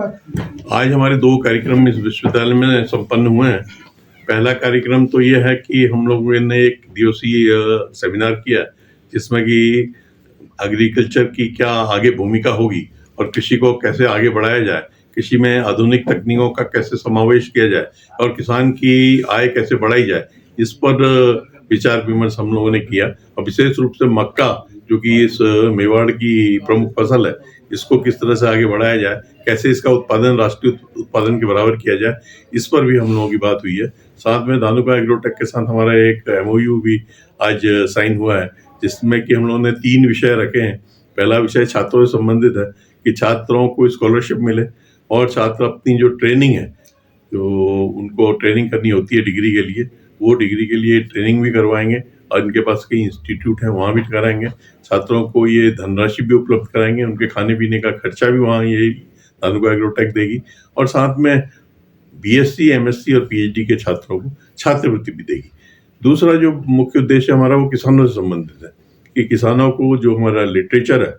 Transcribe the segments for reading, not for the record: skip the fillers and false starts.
आज हमारे दो कार्यक्रम इस विश्वविद्यालय में संपन्न हुए हैं। पहला कार्यक्रम तो ये है कि हम लोगों ने एक दिवसीय सेमिनार किया जिसमें कि एग्रीकल्चर की क्या आगे भूमिका होगी और कृषि को कैसे आगे बढ़ाया जाए, कृषि में आधुनिक तकनीकों का कैसे समावेश किया जाए और किसान की आय कैसे बढ़ाई जाए, इस पर विचार विमर्श हम लोगों ने किया। और विशेष रूप से मक्का, जो कि इस मेवाड़ की प्रमुख फसल है, इसको किस तरह से आगे बढ़ाया जाए, कैसे इसका उत्पादन राष्ट्रीय उत्पादन के बराबर किया जाए, इस पर भी हम लोगों की बात हुई है। साथ में धानुका एग्रोटेक के साथ हमारा एक MOU भी आज साइन हुआ है, जिसमें कि हम लोगों ने 3 विषय रखे हैं। पहला विषय छात्रों से संबंधित है कि छात्रों को स्कॉलरशिप मिले और छात्र अपनी जो ट्रेनिंग है, जो उनको ट्रेनिंग करनी होती है डिग्री के लिए, वो डिग्री के लिए ट्रेनिंग भी करवाएंगे और इनके पास कई इंस्टीट्यूट हैं, वहाँ भी कराएंगे। छात्रों को ये धनराशि भी उपलब्ध कराएंगे, उनके खाने पीने का खर्चा भी वहाँ ये धानुका एग्रोटेक देगी और साथ में BSc, MSc और PhD के छात्रों को छात्रवृत्ति भी देगी। दूसरा जो मुख्य उद्देश्य हमारा वो किसानों से संबंधित है कि किसानों को जो हमारा लिटरेचर है,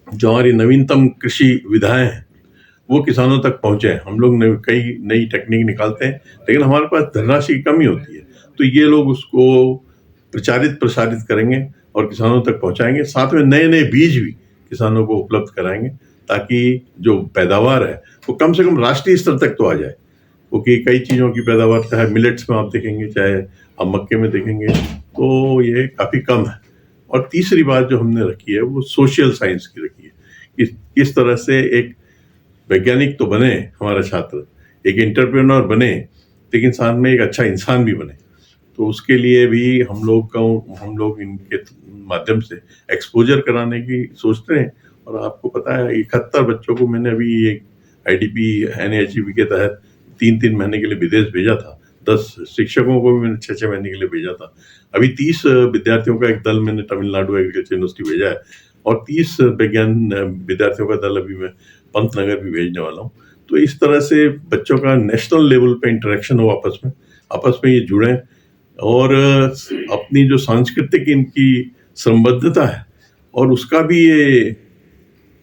जो हमारी नवीनतम कृषि विधाएं हैं, वो किसानों तक पहुंचे। हम लोग कई नई टेक्निक निकालते हैं, लेकिन हमारे पास धनराशि की कमी होती है, तो ये लोग उसको प्रसारित करेंगे और किसानों तक पहुंचाएंगे। साथ में नए नए बीज भी किसानों को उपलब्ध कराएंगे ताकि जो पैदावार है वो कम से कम राष्ट्रीय स्तर तक तो आ जाए, क्योंकि कई चीज़ों की पैदावार चाहे मिलेट्स में आप देखेंगे, चाहे आप मक्के में देखेंगे, तो ये काफ़ी कम है। और तीसरी बात जो हमने रखी है वो सोशल साइंस की रखी है कि किस तरह से एक वैज्ञानिक तो बने हमारा छात्र, एक एंटरप्रेन्योर बने, लेकिन साथ में एक अच्छा इंसान भी बने। तो उसके लिए भी हम लोग इनके माध्यम से एक्सपोजर कराने की सोचते हैं। और आपको पता है 71 बच्चों को मैंने अभी एक IDP NHEP के तहत 3-3 महीने के लिए विदेश भेजा था। 10 शिक्षकों को भी मैंने 6-6 महीने के लिए भेजा था। अभी 30 विद्यार्थियों का एक दल मैंने तमिलनाडु एग्रीकल्चर यूनिवर्सिटी भेजा है और 30 विद्यार्थियों का दल अभी मैं पंतनगर भी भेजने वाला हूँ। तो इस तरह से बच्चों का नेशनल लेवल पे इंटरेक्शन हो, आपस में ये जुड़ें और अपनी जो सांस्कृतिक इनकी संबद्धता है और उसका भी ये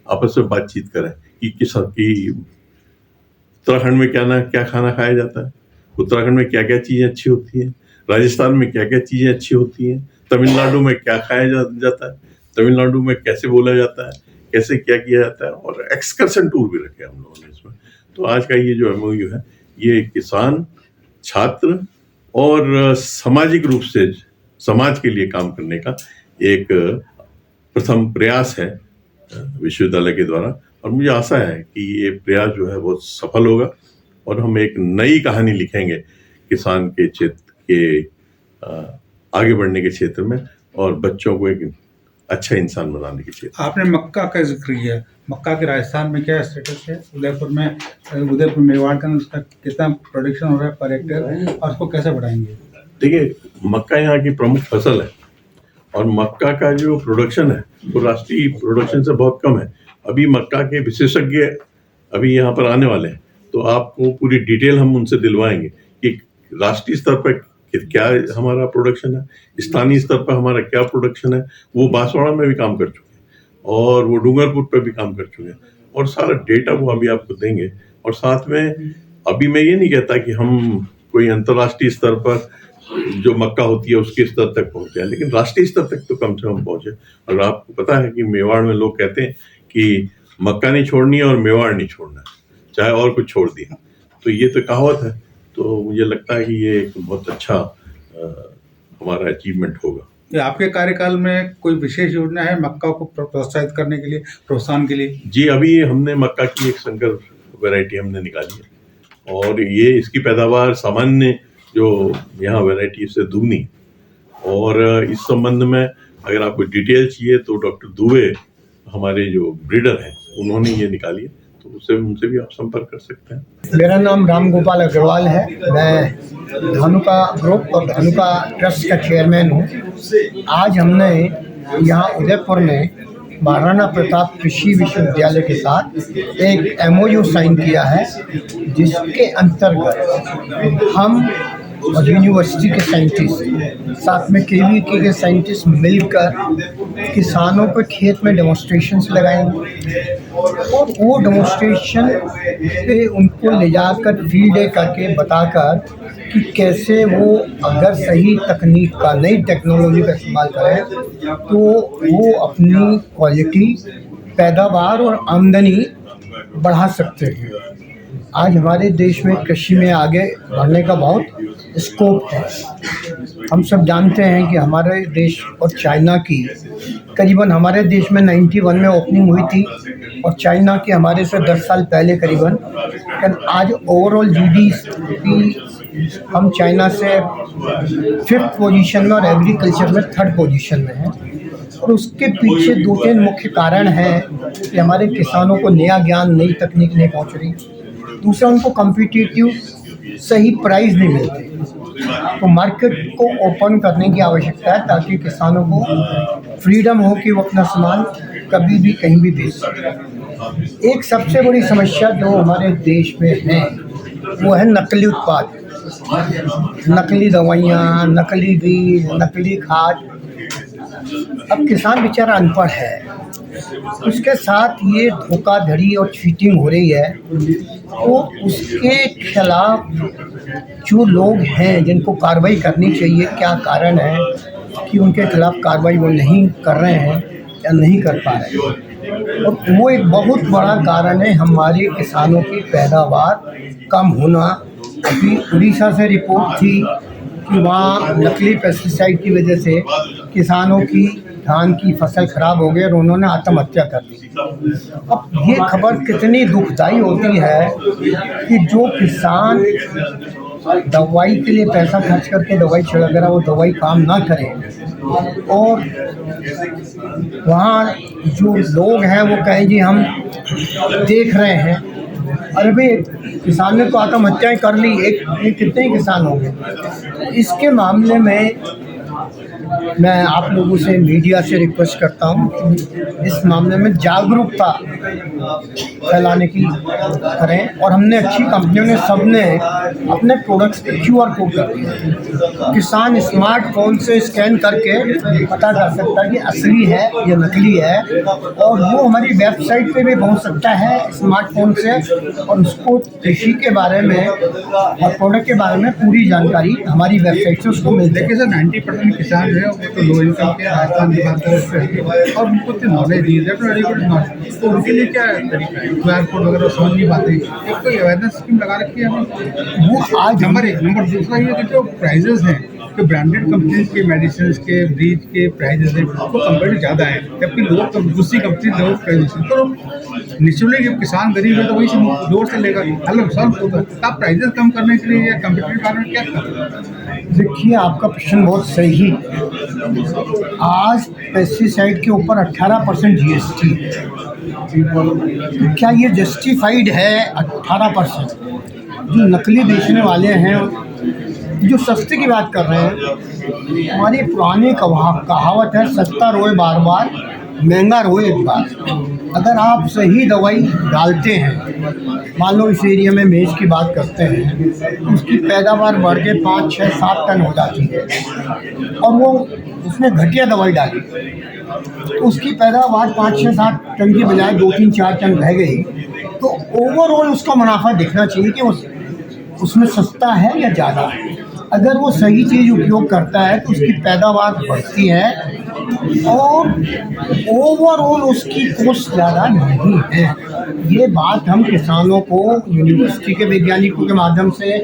आपस में बातचीत करें कि उत्तराखंड में क्या खाना खाया जाता है, उत्तराखंड में क्या क्या चीज़ें अच्छी होती हैं, राजस्थान में क्या क्या चीज़ें अच्छी होती हैं, तमिलनाडु में क्या खाया जाता है, तमिलनाडु में कैसे बोला जाता है, कैसे क्या किया जाता है, और एक्सकर्शन टूर भी रखे हम लोगों ने इसमें। तो आज का ये जो MOU है, ये किसान, छात्र और सामाजिक रूप से समाज के लिए काम करने का एक प्रथम प्रयास है विश्वविद्यालय के द्वारा। और मुझे आशा है कि ये प्रयास जो है वो सफल होगा और हम एक नई कहानी लिखेंगे किसान के क्षेत्र के आगे बढ़ने के क्षेत्र में और बच्चों को एक अच्छा इंसान बनाने के क्षेत्र। आपने मक्का का जिक्र किया, मक्का के राजस्थान में क्या स्टेटस है? उदयपुर मेवाड़ का उसका कितना प्रोडक्शन हो रहा है पर हेक्टेयर और उसको कैसे बढ़ाएंगे? देखिए, मक्का यहाँ की प्रमुख फसल है और मक्का का जो प्रोडक्शन है वो राष्ट्रीय प्रोडक्शन से बहुत कम है। अभी मक्का के विशेषज्ञ अभी यहाँ पर आने वाले हैं, तो आपको पूरी डिटेल हम उनसे दिलवाएंगे कि राष्ट्रीय स्तर पर क्या हमारा प्रोडक्शन है, स्थानीय स्तर पर हमारा क्या प्रोडक्शन है। वो बांसवाड़ा में भी काम कर चुके हैं और वो डूंगरपुर पर भी काम कर चुके हैं और सारा डेटा वो अभी आपको देंगे। और साथ में अभी मैं ये नहीं कहता कि हम कोई अंतर्राष्ट्रीय स्तर पर जो मक्का होती है उसके स्तर तक पहुंचे, लेकिन राष्ट्रीय स्तर तक तो कम से कम पहुंचे। और आपको पता है कि मेवाड़ में लोग कहते हैं कि मक्का नहीं छोड़नी है और मेवाड़ नहीं छोड़ना है, चाहे और कुछ छोड़ दिया, तो ये तो कहावत है। तो मुझे लगता है कि ये एक बहुत अच्छा हमारा अचीवमेंट होगा। ये आपके कार्यकाल में कोई विशेष योजना है मक्का को प्रोत्साहित करने के लिए, प्रोत्साहन के लिए? जी, अभी हमने मक्का की एक संकर वैरायटी हमने निकाली है और ये इसकी पैदावार सामान्य जो यहाँ वैरायटी से दुगनी। और इस संबंध में अगर आपको डिटेल चाहिए तो डॉक्टर दुबे हमारे जो ब्रीडर हैं उन्होंने ये निकाली है, तो उनसे भी आप संपर्क कर सकते हैं। मेरा नाम राम गोपाल अग्रवाल है। मैं धानुका ग्रुप और धानुका ट्रस्ट का चेयरमैन हूँ। आज हमने यहाँ उदयपुर में महाराणा प्रताप कृषि विश्वविद्यालय के साथ एक MOU साइन किया है, जिसके अंतर्गत हम और यूनिवर्सिटी के साइंटिस्ट, साथ में केवीके के साइंटिस्ट मिलकर किसानों को खेत में डेमोन्स्ट्रेशंस लगाएंगे और वो डेमोन्स्ट्रेशन पे उनको ले जाकर फील्ड डे करके बताकर कि कैसे वो अगर सही तकनीक का, नई टेक्नोलॉजी का इस्तेमाल करें तो वो अपनी क्वालिटी, पैदावार और आमदनी बढ़ा सकते हैं। आज हमारे देश में कृषि में आगे बढ़ने का बहुत स्कोप है। हम सब जानते हैं कि हमारे देश और चाइना की करीबन, हमारे देश में 91 में ओपनिंग हुई थी और चाइना की हमारे से 10 साल पहले करीबन। लेकिन आज ओवरऑल जीडीपी हम चाइना से 5th पोजीशन में और एग्रीकल्चर में 3rd पोजीशन में है। और उसके पीछे 2-3 मुख्य कारण हैं कि हमारे किसानों को नया ज्ञान, नई तकनीक नहीं पहुंच रही। दूसरा, उनको कॉम्पिटिटिव सही प्राइस नहीं मिलते। तो मार्केट को ओपन करने की आवश्यकता है ताकि किसानों को फ्रीडम हो कि वो अपना सामान कभी भी कहीं भी बेच सकें। एक सबसे बड़ी समस्या जो हमारे देश में है वो है नकली उत्पाद, नकली दवाइयाँ, नकली बीज, नकली खाद। अब किसान बेचारा अनपढ़ है, उसके साथ ये धोखाधड़ी और चीटिंग हो रही है, तो उसके खिलाफ जो लोग हैं जिनको कार्रवाई करनी चाहिए, क्या कारण है कि उनके खिलाफ कार्रवाई वो नहीं कर रहे हैं या नहीं कर पा रहे हैं। और वो एक बहुत बड़ा कारण है हमारे किसानों की पैदावार कम होना। अभी उड़ीसा से रिपोर्ट थी कि वहाँ नकली पेस्टिसाइड की वजह से किसानों की धान की फसल खराब हो गई और उन्होंने आत्महत्या कर ली। अब ये खबर कितनी दुखदाई होती है कि जो किसान दवाई के लिए पैसा खर्च करके दवाई छिड़क रहा, वो दवाई काम ना करे और वहाँ जो लोग हैं वो कहें जी हम देख रहे हैं। अरे भाई, किसान ने तो आत्महत्याएं कर ली, एक कितने किसान होंगे। इसके मामले में मैं आप लोगों से, मीडिया से रिक्वेस्ट करता हूँ इस मामले में जागरूकता फैलाने की करें। और हमने अच्छी कंपनियों ने सबने अपने प्रोडक्ट्स पे QR कोड कर दिया। किसान स्मार्टफोन से स्कैन करके पता कर सकता है कि असली है या नकली है, और वो हमारी वेबसाइट पे भी पहुँच सकता है स्मार्टफोन से, और उसको कृषि के बारे में और प्रोडक्ट के बारे में पूरी जानकारी हमारी वेबसाइट से उसको मिल जाएगी। देखिए सर, 90% किसान जो है वो तो लो इनकम के, राजस्थान की बात करें और उनको तो नॉलेज नहीं है, तो उनके लिए क्या तरीका है? QR कोड वगैरह समझ नहीं पाते। एक तो अवेयरनेस स्कीम लगा रखी है हमने, वो आज नंबर 1। नंबर दूसरा ये कि जो प्राइजेस हैं, जो ब्रांडेड कंपनीज के मेडिसिन के, ब्रीज के प्राइजेस हैं, वो कंपेयर ज़्यादा है, जबकि लोग दूसरी कंपनी लोग प्राइजेस हैं। तो नेचुरली जब किसान गरीब है तो वही से जोर से लेगा, अलग सॉल्व होगा। आप प्राइजेस कम करने के लिए या कंपटीटिव बारे में क्या करते? देखिए, आपका प्रश्न बहुत सही। आज पेस्टिसाइड के ऊपर 18% GST है। क्या ये जस्टिफाइड है? 18% जो नकली बेचने वाले हैं, जो सस्ते की बात कर रहे हैं, हमारी पुरानी कहावत है, सस्ता रोए बार बार, महंगा रोए एक बार। अगर आप सही दवाई डालते हैं, मान लो इस एरिया में मेज की बात करते हैं, उसकी पैदावार बढ़ के 5, 6, 7 टन हो जाती है, और वो उसने घटिया दवाई डाली तो उसकी पैदावार 5, 6, 7 टन की बजाय 2, 3, 4 टन रह गई, तो ओवरऑल उसका मुनाफा देखना चाहिए कि उसमें सस्ता है या ज़्यादा है। अगर वो सही चीज़ उपयोग करता है तो उसकी पैदावार बढ़ती है और ओवरऑल उसकी कॉस्ट ज़्यादा नहीं है। ये बात हम किसानों को यूनिवर्सिटी के वैज्ञानिकों के माध्यम से,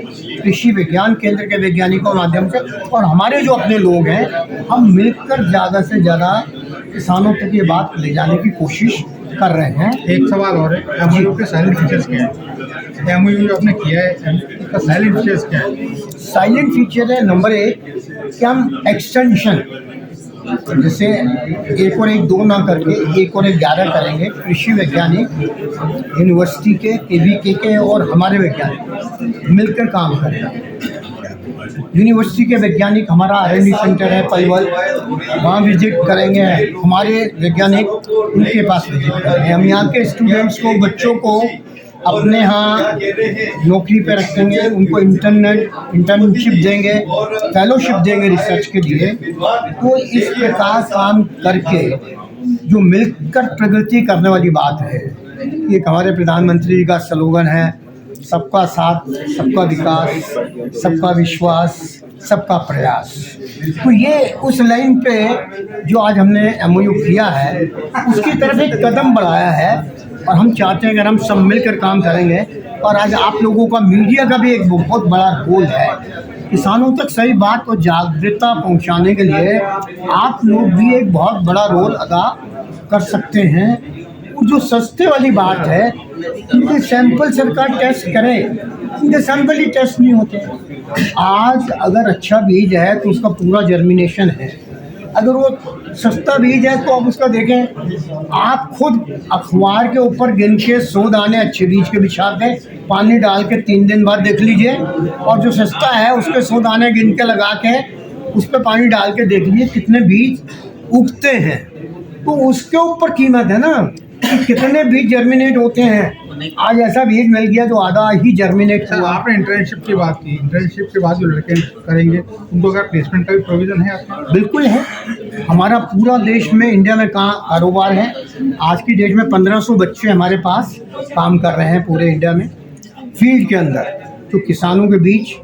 कृषि विज्ञान केंद्र के वैज्ञानिकों के माध्यम से, और हमारे जो अपने लोग हैं, हम मिलकर ज़्यादा से ज़्यादा किसानों तक ये बात ले जाने की कोशिश कर रहे हैं। एक सवाल और है, MOU के साइलेंट फीचर्स क्या है? MOU जो आपने किया है, उसका साइलेंट फीचर्स क्या है? साइलेंट फीचर है नंबर 1 कि हम एक्सटेंशन, जैसे 1 और 1 2 ना करके 1 और 1 11 करेंगे। कृषि वैज्ञानिक यूनिवर्सिटी के, KVK के और हमारे वैज्ञानिक मिलकर काम करेंगे। यूनिवर्सिटी के वैज्ञानिक, हमारा R&D सेंटर है पलवल, वहाँ विजिट करेंगे, हमारे वैज्ञानिक उनके पास विजिट करेंगे। हम यहाँ के स्टूडेंट्स को, बच्चों को अपने यहाँ नौकरी पे रखेंगे, उनको इंटर्नशिप देंगे, फेलोशिप देंगे रिसर्च के लिए। तो इस प्रकार काम करके जो मिलकर प्रगति करने वाली बात है, ये हमारे प्रधानमंत्री जी का स्लोगन है, सबका साथ, सबका विकास, सबका विश्वास, सबका प्रयास। तो ये उस लाइन पे जो आज हमने MOU किया है उसकी तरफ एक कदम बढ़ाया है, और हम चाहते हैं अगर हम सब मिलकर काम करेंगे। और आज आप लोगों का, मीडिया का भी एक बहुत बड़ा रोल है किसानों तक सही बात और जागरूकता पहुंचाने के लिए। आप लोग भी एक बहुत बड़ा रोल अदा कर सकते हैं। और जो सस्ते वाली बात है, इनके सैंपल सरकार टेस्ट करे, इनके सैंपल ही टेस्ट नहीं होते। आज अगर अच्छा बीज है तो उसका पूरा जर्मिनेशन है, अगर वो सस्ता बीज है तो आप उसका देखें, आप खुद अखबार के ऊपर गिन के 100 दाने अच्छे बीज के बिछा के पानी डाल के 3 दिन बाद देख लीजिए, और जो सस्ता है उसके 100 दाने गिन के लगा के उस पर पानी डाल के देख लीजिए कितने बीज उगते हैं। तो उसके ऊपर कीमत है ना कि कितने बीज जर्मिनेट होते हैं। आज ऐसा बीज मिल गया जो आधा ही जर्मिनेट सर, हुआ। आपने इंटर्नशिप की बात की, इंटर्नशिप के बाद जो लड़के करेंगे उनको अगर प्लेसमेंट का भी प्रोविज़न है आपका? बिल्कुल है। हमारा पूरा देश में, इंडिया में कारोबार है। आज की डेट में 1500 बच्चे हमारे पास काम कर रहे हैं पूरे इंडिया में, फील्ड के अंदर, जो किसानों के बीच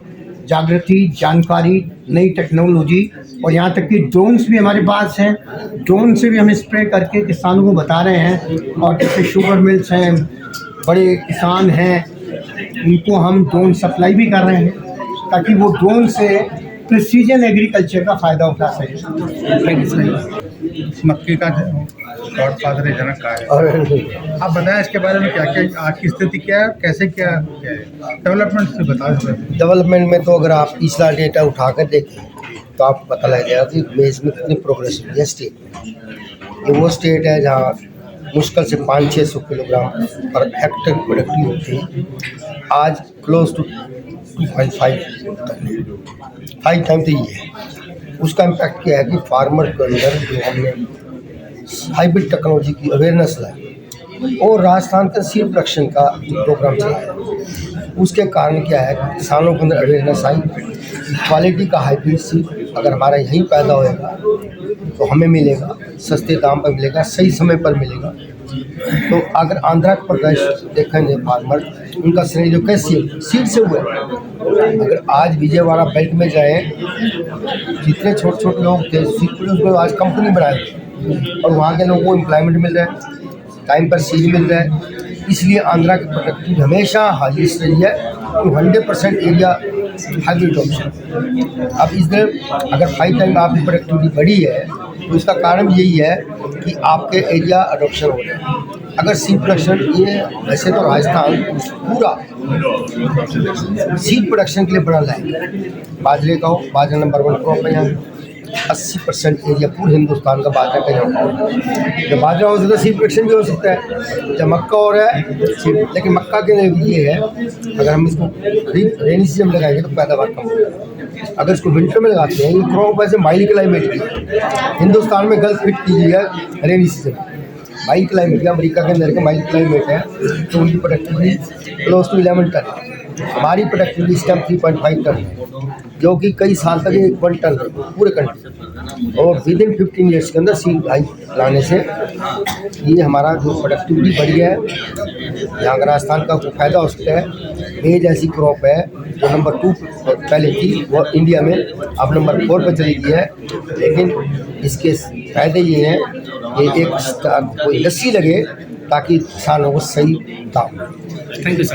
जागृति, जानकारी, नई टेक्नोलॉजी, और यहाँ तक कि ड्रोन्स भी हमारे पास हैं। ड्रोन से भी हम स्प्रे करके किसानों को बता रहे हैं। और जैसे शुगर मिल्स हैं, बड़े किसान हैं, उनको हम ड्रोन सप्लाई भी कर रहे हैं ताकि वो ड्रोन से प्रिसीजन एग्रीकल्चर का फ़ायदा उठा सकें। मक्के का गॉड फादर है, जनक का है। आप बताएं इसके बारे में, क्या क्या आज की स्थिति क्या है, कैसे क्या है डेवलपमेंट से बताएं। डेवलपमेंट में तो अगर आप पिछला डेटा उठा कर देखें तो आपको पता लग जाएगा कि देश में कितनी प्रोग्रेस हुई है स्टेट में। ये वो स्टेट है जहाँ मुश्किल से 500-600 किलोग्राम पर हेक्टेयर प्रोडक्टिव होती है, आज क्लोज टू 2.5 टाइम तो ये है। उसका इम्पैक्ट क्या है कि फार्मर के अंदर जो हमने हाइब्रिड टेक्नोलॉजी की अवेयरनेस लाई और राजस्थान का सीड प्रोडक्शन का प्रोग्राम चलाया, उसके कारण क्या है किसानों के अंदर अवेयरनेस आई। क्वालिटी का हाइब्रिड सीड अगर हमारा यहीं पैदा होएगा तो हमें मिलेगा, सस्ते दाम पर मिलेगा, सही समय पर मिलेगा। तो अगर आंध्र प्रदेश देखेंगे फार्मर, उनका सिनेरियो कैसी है, सीड से हुआ है। अगर आज विजयवाड़ा बेल्ट में जाएं, जितने छोटे छोटे लोग थे सीड प्रोड्यूस आज कंपनी बनाए और वहाँ के लोगों को एम्प्लॉयमेंट मिल रहा है, टाइम पर सीड मिल रहा है। इसलिए आंध्रा की प्रोडक्टिविटी हमेशा हाईएस्ट रही है, तो 100% एरिया हाइब्रिड ऑप्शन। अब इधर अगर 5 टाइम आपकी प्रोडक्टिविटी बढ़ी है तो इसका कारण यही है कि आपके एरिया अडोप्शन हो रहे हैं। अगर सीड प्रोडक्शन, ये वैसे तो राजस्थान पूरा सीड प्रोडक्शन के लिए बड़ा लायक है। बाजरे का हो, बाजरा नंबर 1 क्रॉप है यहाँ, 80% एरिया पूरे हिंदुस्तान का बाजरा का यहाँ। जब बाजरा हो सकता है सीड प्रोडक्शन भी हो सकता है, जब मक्का हो रहा है लेकिन मक्का के लिए ये है अगर हम इसको रेनी सीजन में लगाएंगे तो पैदावार कम होगी। अगर इसको विंटर में लगाते हैं, ये क्रॉप वैसे माइल्ड क्लाइमेट की हिंदुस्तान में गल्फ फिट की है रेनी सीजन, माइल्ड क्लाइमेट है, अमेरिका के अंदर का माइल्ड क्लाइमेट है, तो उनकी प्रोडक्टिविटी क्लोज टू 11 टन। हमारी प्रोडक्टिविटी इस टाइम 3.5 टन है, जो कि कई साल तक 1 टन है पूरे कंट्री। और विद इन 15 ईयर्स के अंदर सीड हाई लाने से ये हमारा जो प्रोडक्टिविटी बढ़ी है, यहाँ राजस्थान का फ़ायदा हो सकता है। मेज ऐसी क्रॉप है जो नंबर 2 पहले थी, वो इंडिया में अब नंबर 4 पर चली गई है। लेकिन इसके फ़ायदे ये हैं कि एक कोई लस्सी लगे ताकि किसानों को सही दाम। Thank you sir.